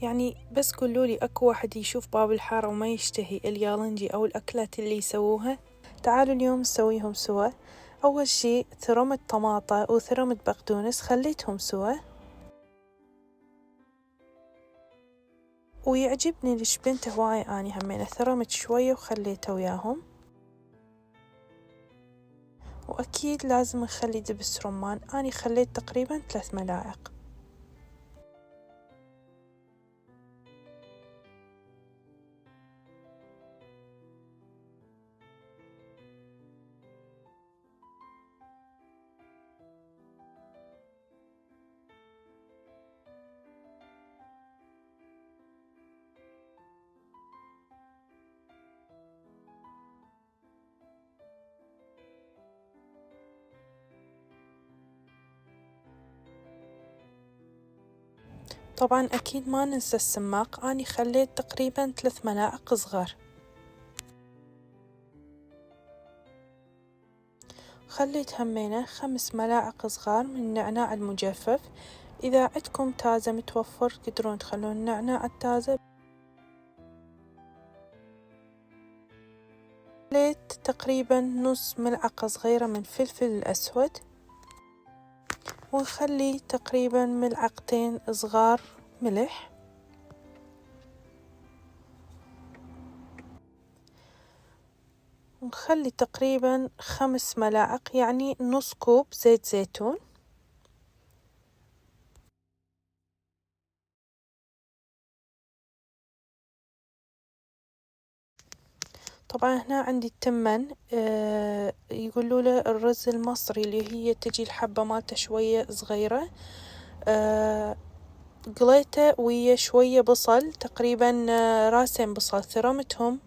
يعني بس قولولي أكو واحد يشوف باب الحارة وما يشتهي اليالنجي أو الأكلات اللي يسووها؟ تعالوا اليوم نسويهم سوا. أول شي ثرمت طماطة وثرمت بقدونس خليتهم سوا، ويعجبني الشبنت هواي أني همين ثرمت شوية وخليته وياهم. وأكيد لازم نخلي دبس رمان، أني خليت تقريبا 3 ملاعق. طبعا أكيد ما ننسى السماق، أني خليت تقريبا 3 ملاعق صغار. خليت همينة 5 ملاعق صغار من النعناع المجفف، إذا عندكم تازة متوفر تقدرون تخلون النعناع التازة. خليت تقريبا نص ملعقة صغيرة من فلفل الأسود، ونخلي تقريبا ملعقتين صغار ملح، ونخلي تقريبا 5 ملاعق يعني نص كوب زيت زيتون. طبعا هنا عندي التمن، يقولوا له الرز المصري اللي هي تجي الحبة مالته شوية صغيرة. قليته ويا شوية بصل، تقريبا راسين بصل ثرمتهم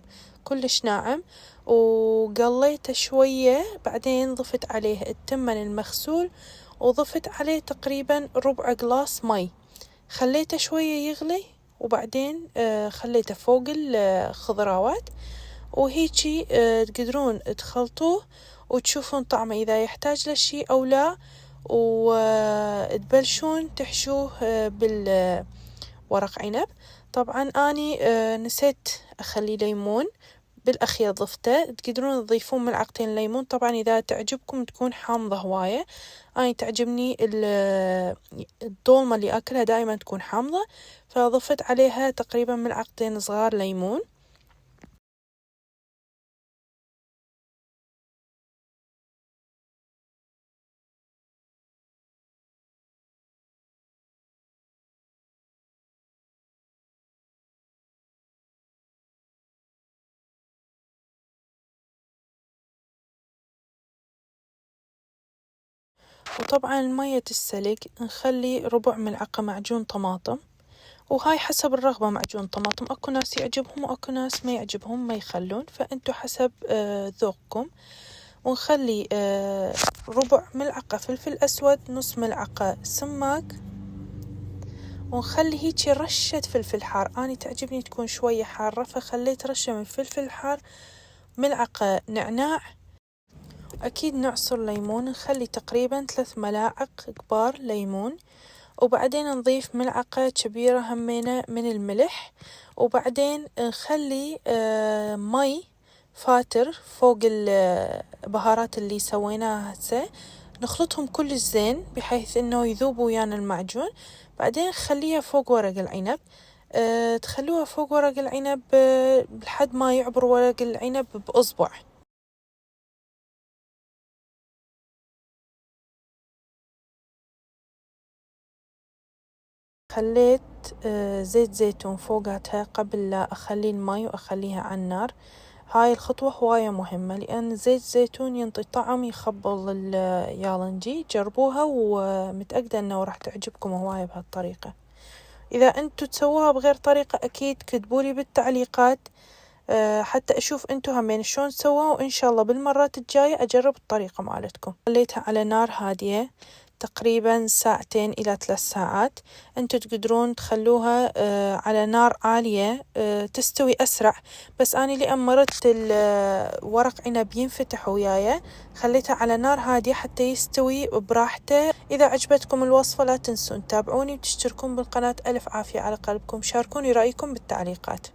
كلش ناعم وقليته شوية، بعدين ضفت عليه التمن المغسول وضفت عليه تقريبا ربع قلاص مي، خليته شوية يغلي وبعدين خليته فوق الخضراوات، وهيجي تقدرون تخلطوه وتشوفون طعمه إذا يحتاج لشي أو لا، وتبلشون تحشوه بالورق عنب. طبعا أني نسيت أخلي ليمون بالأخير ضفته، تقدرون تضيفون ملعقتين ليمون طبعا إذا تعجبكم تكون حامضة هواية. أنا تعجبني الضولمة اللي أكلها دائما تكون حامضة، فضفت عليها تقريبا ملعقتين صغار ليمون. وطبعا المية السلق نخلي ربع ملعقة معجون طماطم، وهاي حسب الرغبة معجون طماطم، أكو ناس يعجبهم وأكو ناس ما يعجبهم ما يخلون، فأنتو حسب ذوقكم. ونخلي ربع ملعقة فلفل أسود، نص ملعقة سماق، ونخلي هيجي رشة فلفل حار، أنا تعجبني تكون شوية حارة فخليت رشة من فلفل حار، ملعقة نعناع، أكيد نعصر ليمون، نخلي تقريبا 3 ملاعق كبار ليمون، وبعدين نضيف ملعقة كبيرة همينة من الملح، وبعدين نخلي مي فاتر فوق البهارات اللي سويناها هسه، نخلطهم كل زين بحيث انه يذوبوا ويانا المعجون، بعدين نخليها فوق ورق العنب. تخلوها فوق ورق العنب لحد ما يعبر ورق العنب بأصبع. خليت زيت زيتون فوقاتها قبل لا أخلي الماء وأخليها على النار. هاي الخطوة هواية مهمة لأن زيت زيتون ينطي طعم يخبل اليالنجي، جربوها ومتأكدة أنه راح تعجبكم هواية بهالطريقة. إذا أنتوا تسووها بغير طريقة أكيد كتبولي بالتعليقات حتى أشوف أنتوا همين شلون تسووها، وإن شاء الله بالمرات الجاية أجرب الطريقة مالتكم. خليتها على نار هادية تقريبا 2 إلى 3 ساعات. انتوا تقدرون تخلوها على نار عالية تستوي أسرع، بس أنا لأن مرضت الورق عنب ينفتح وياي خليتها على نار هادية حتى يستوي براحته. إذا عجبتكم الوصفة لا تنسون تابعوني وتشتركون بالقناة. ألف عافية على قلبكم. شاركوني رأيكم بالتعليقات.